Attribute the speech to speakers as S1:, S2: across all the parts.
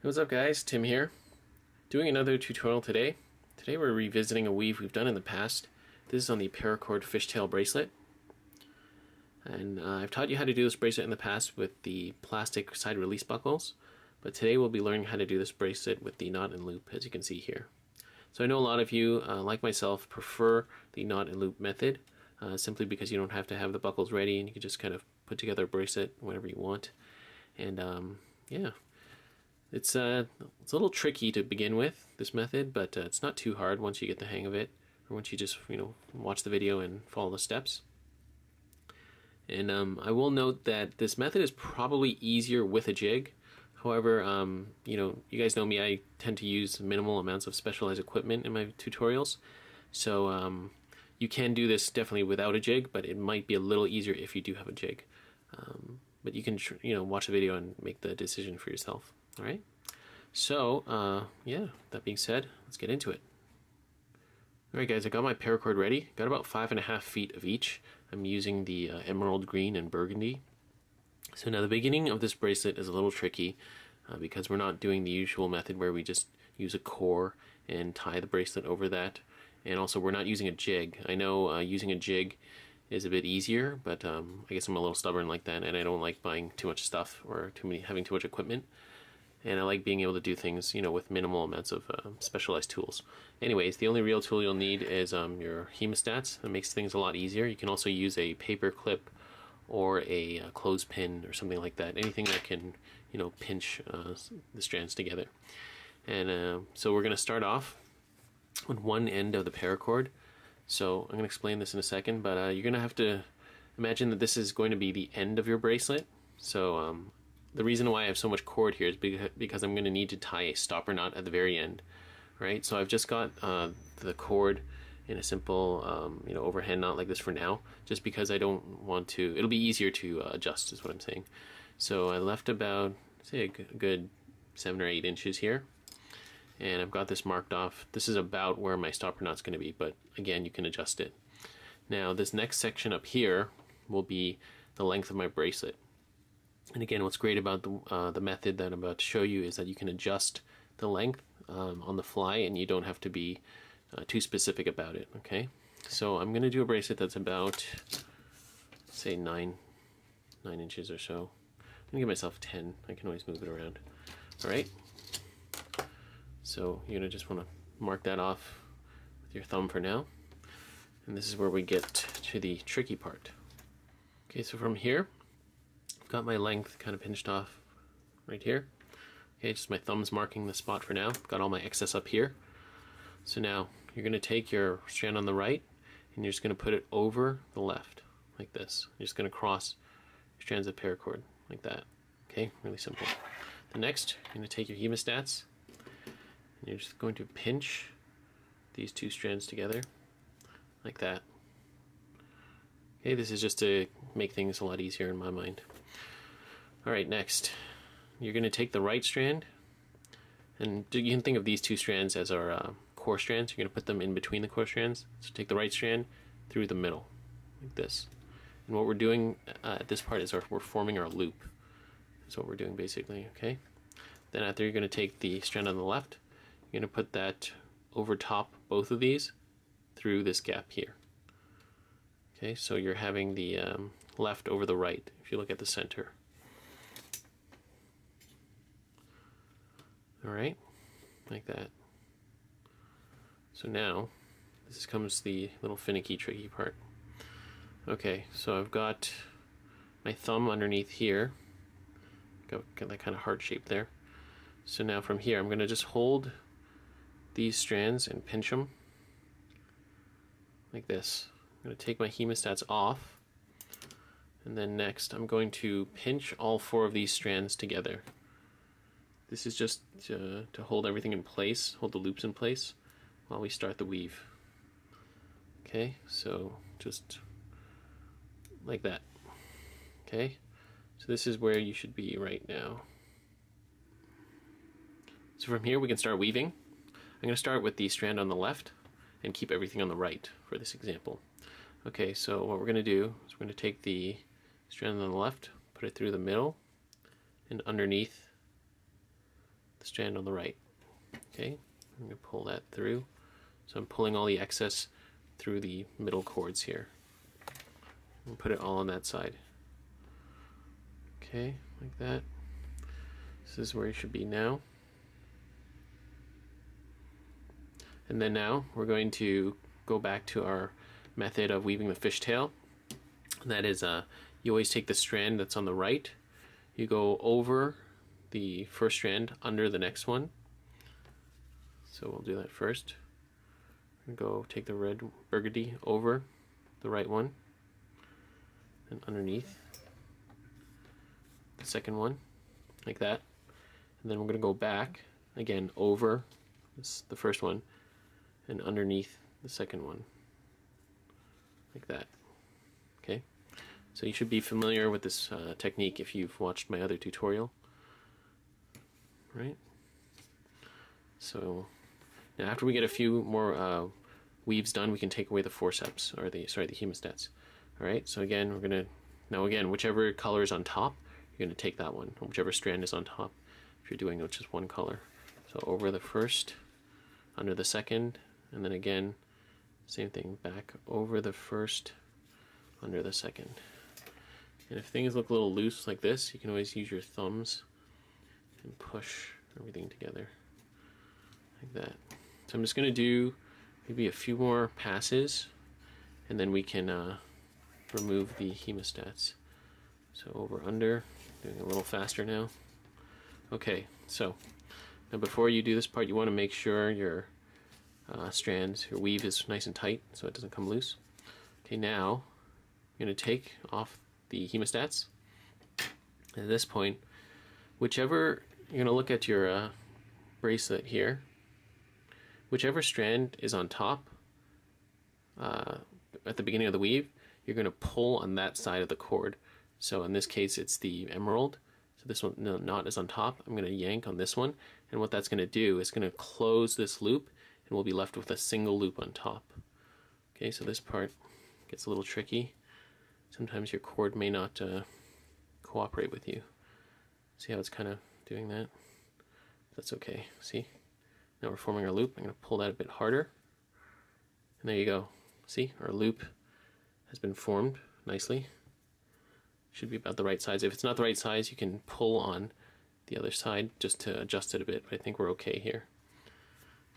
S1: Hey, what's up guys, Tim here. Doing another tutorial today. Today we're revisiting a weave we've done in the past. This is on the Paracord Fishtail Bracelet. And I've taught you how to do this bracelet in the past with the plastic side release buckles. But today we'll be learning how to do this bracelet with the knot and loop, as you can see here. So I know a lot of you, like myself, prefer the knot and loop method, simply because you don't have to have the buckles ready and you can just kind of put together a bracelet whenever you want. And yeah. It's a little tricky to begin with, this method, but it's not too hard once you get the hang of it, or once you just watch the video and follow the steps. And I will note that this method is probably easier with a jig. However, you guys know me, I tend to use minimal amounts of specialized equipment in my tutorials, so you can do this definitely without a jig, but it might be a little easier if you do have a jig. But you can watch the video and make the decision for yourself. Alright, so yeah, that being said, let's get into it. Alright guys, I got my paracord ready. Got about 5.5 feet of each. I'm using the emerald green and burgundy. So now the beginning of this bracelet is a little tricky because we're not doing the usual method where we just use a core and tie the bracelet over that. And also we're not using a jig. I know using a jig is a bit easier, but I guess I'm a little stubborn like that, and I don't like buying too much stuff or having too much equipment. And I like being able to do things, with minimal amounts of specialized tools. Anyways, the only real tool you'll need is your hemostats. That makes things a lot easier. You can also use a paper clip or a clothespin or something like that. Anything that can, pinch the strands together. And so we're going to start off with one end of the paracord. So I'm going to explain this in a second, but you're going to have to imagine that this is going to be the end of your bracelet. So the reason why I have so much cord here is because I'm going to need to tie a stopper knot at the very end, right? So I've just got the cord in a simple, overhand knot like this for now, just because I don't want to. It'll be easier to adjust, is what I'm saying. So I left about, say, a good 7 or 8 inches here, and I've got this marked off. This is about where my stopper knot's going to be, but again, you can adjust it. Now, this next section up here will be the length of my bracelet. And again, what's great about the method that I'm about to show you is that you can adjust the length on the fly, and you don't have to be too specific about it, okay? So I'm going to do a bracelet that's about, say, 9 inches or so. I'm going to give myself 10. I can always move it around. Alright? So you're going to just want to mark that off with your thumb for now. And this is where we get to the tricky part. Okay, so from here, got my length kind of pinched off right here. Okay, just my thumb's marking the spot for now. Got all my excess up here. So now you're going to take your strand on the right and you're just going to put it over the left like this. You're just going to cross your strands of paracord like that. Okay, really simple. The next, you're going to take your hemostats and you're just going to pinch these two strands together like that. Okay, this is just to make things a lot easier in my mind. Alright, next, you're going to take the right strand, and you can think of these two strands as our core strands. You're going to put them in between the core strands. So take the right strand through the middle, like this. And what we're doing at this part is we're forming our loop. That's what we're doing basically, okay? Then after, you're going to take the strand on the left, you're going to put that over top both of these through this gap here. Okay, so you're having the left over the right, if you look at the center. Alright, like that. So now, this comes the little finicky, tricky part. Okay, so I've got my thumb underneath here. Got that kind of heart shape there. So now from here, I'm going to just hold these strands and pinch them like this. I'm going to take my hemostats off, and then next I'm going to pinch all 4 of these strands together. This is just to hold everything in place, hold the loops in place while we start the weave. Okay, so just like that. Okay, so this is where you should be right now. So from here we can start weaving. I'm going to start with the strand on the left and keep everything on the right for this example. Okay, so what we're going to do is we're going to take the strand on the left, put it through the middle and underneath the strand on the right. Okay, I'm going to pull that through. So I'm pulling all the excess through the middle cords here. And put it all on that side. Okay, like that. This is where you should be now. And then now we're going to go back to our method of weaving the fishtail. And that is, you always take the strand that's on the right, you go over the first strand under the next one. So we'll do that first. And go take the red burgundy over the right one and underneath the second one, like that. And then we're going to go back again over the first one and underneath the second one, like that. Okay, so you should be familiar with this technique if you've watched my other tutorial, right? So now after we get a few more weaves done, we can take away the forceps, or the hemostats. All right, so again, we're gonna, now again, whichever color is on top, you're gonna take that one, or whichever strand is on top, if you're doing just one color. So over the first, under the second, and then again, same thing, back over the first, under the second. And if things look a little loose like this, you can always use your thumbs and push everything together, like that. So I'm just gonna do maybe a few more passes, and then we can remove the hemostats. So over, under, doing a little faster now. Okay, so now before you do this part, you want to make sure your strands, your weave is nice and tight so it doesn't come loose. Okay, now you're going to take off the hemostats. At this point, whichever, you're going to look at your bracelet here, whichever strand is on top at the beginning of the weave, you're going to pull on that side of the cord. So in this case, it's the emerald. So this one, the knot is on top. I'm going to yank on this one, and what that's going to do is going to close this loop, and we'll be left with a single loop on top. Okay, so this part gets a little tricky. Sometimes your cord may not cooperate with you. See how it's kind of doing that? That's okay. See? Now we're forming our loop. I'm going to pull that a bit harder. And there you go. See? Our loop has been formed nicely. Should be about the right size. If it's not the right size, you can pull on the other side just to adjust it a bit, but I think we're okay here.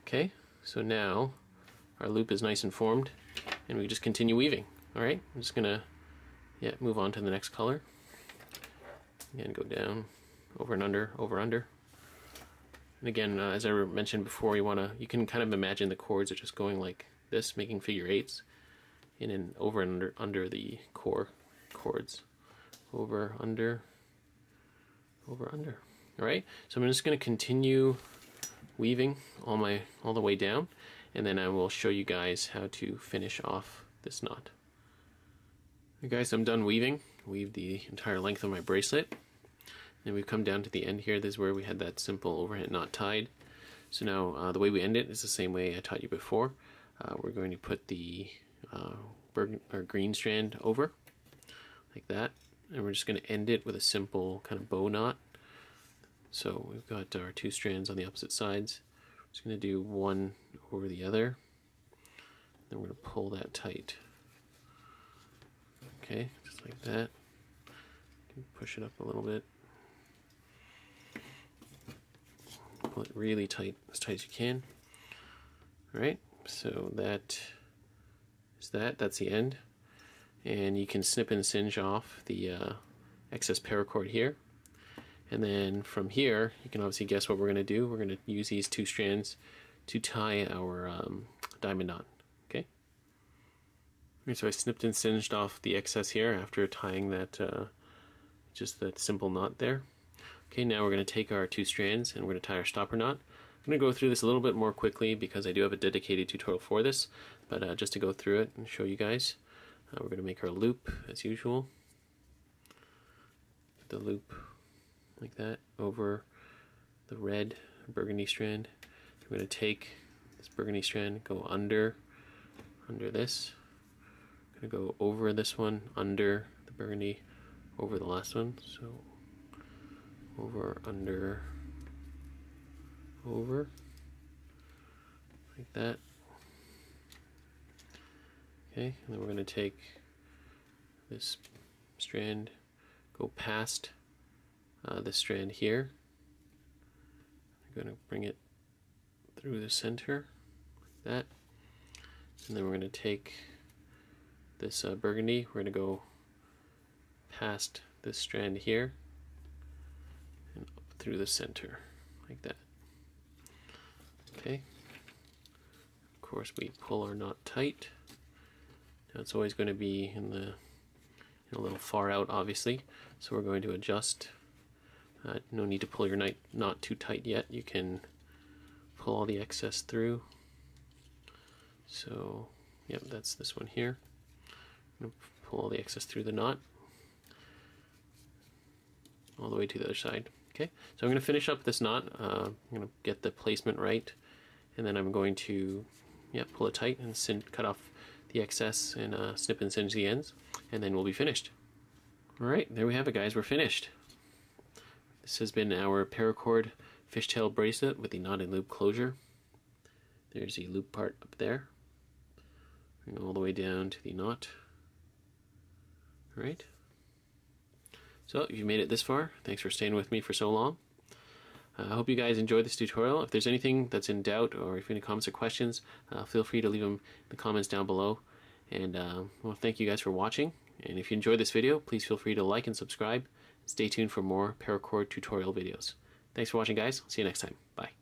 S1: Okay, so now our loop is nice and formed, and we just continue weaving. All right, I'm just gonna move on to the next color. Again, go down, over and under, over, under. And again, as I mentioned before, you can kind of imagine the chords are just going like this, making figure eights, in and over and under the core chords. Over, under, over, under. All right, so I'm just going to continue weaving all the way down, and then I will show you guys how to finish off this knot. Okay, guys, I'm done weaving. Weaved the entire length of my bracelet, and we've come down to the end here. This is where we had that simple overhand knot tied. So now the way we end it is the same way I taught you before. We're going to put the green strand over, like that. And we're just going to end it with a simple kind of bow knot. So we've got our two strands on the opposite sides. We're just going to do one over the other. Then we're going to pull that tight. Okay, just like that. You can push it up a little bit. Pull it really tight, as tight as you can. Alright, so that is that. That's the end. And you can snip and singe off the excess paracord here. And then from here, you can obviously guess what we're going to do. We're going to use these two strands to tie our diamond knot. Okay. So I snipped and singed off the excess here after tying that, just that simple knot there. Okay, now we're going to take our two strands and we're going to tie our stopper knot. I'm going to go through this a little bit more quickly because I do have a dedicated tutorial for this, but just to go through it and show you guys. We're going to make our loop as usual. The loop like that over the red burgundy strand. We're going to take this burgundy strand, go under this. We're going to go over this one, under the burgundy, over the last one. So over, under, over like that. Okay, and then we're going to take this strand, go past this strand here. I'm going to bring it through the center like that, and then we're going to take this burgundy, we're going to go past this strand here and up through the center like that. Okay, of course we pull our knot tight. Now it's always going to be in a little far out, obviously, so we're going to adjust. No need to pull your knot too tight yet. You can pull all the excess through. So, yep, that's this one here. I'm going to pull all the excess through the knot all the way to the other side. Okay, so I'm going to finish up this knot. I'm going to get the placement right, and then I'm going to pull it tight and cut off the excess and snip and singe the ends, and then we'll be finished. Alright, there we have it, guys. We're finished. This has been our paracord fishtail bracelet with the knotted loop closure. There's the loop part up there. Bring all the way down to the knot. Alright. So, if you made it this far, thanks for staying with me for so long. I hope you guys enjoyed this tutorial. If there's anything that's in doubt, or if you have any comments or questions, feel free to leave them in the comments down below. And well, thank you guys for watching. And if you enjoyed this video, please feel free to like and subscribe. Stay tuned for more paracord tutorial videos. Thanks for watching, guys. See you next time. Bye.